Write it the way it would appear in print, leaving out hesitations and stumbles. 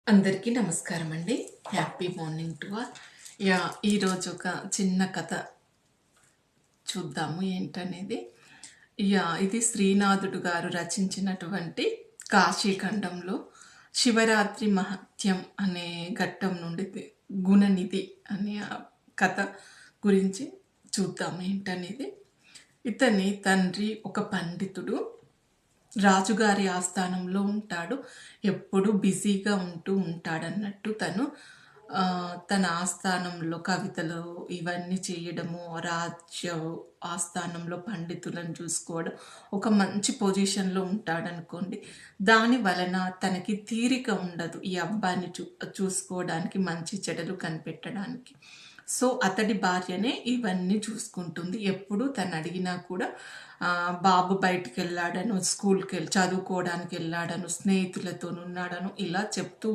అందరికీ నమస్కారం అండి. Happy morning to all. ఈరోజు ఒక చిన్న కథ చూద్దాము ఏంటనేది. ఇది శ్రీనాథుడు గారు రచించినటువంటి కాశీఖండంలో శివరాత్రి మహత్యం అనే ఘట్టం నుండి గుణనిధి అనే కథ గురించి చూద్దాము ఏంటనేది. ఇతని తండ్రి ఒక పండితుడు, రాజుగారి ఆస్థానంలో ఉంటాడు. ఎప్పుడు బిజీగా ఉంటాడన్నట్టు తన ఆస్థానంలో కవితలు ఇవన్నీ చేయడము, రాజ్య ఆస్థానంలో పండితులను చూసుకోవడం, ఒక మంచి పొజిషన్లో ఉంటాడనుకోండి. దాని వలన తనకి తీరిక ఉండదు ఈ అబ్బాయిని చూసుకోవడానికి, మంచి చెడులు కనిపెట్టడానికి. సో అతడి భార్యనే ఇవన్నీ చూసుకుంటుంది. ఎప్పుడు తను అడిగినా కూడా బాబు బయటికి వెళ్ళాడను, స్కూల్కి చదువుకోవడానికి వెళ్ళాడను, స్నేహితులతో ఉన్నాడను ఇలా చెప్తూ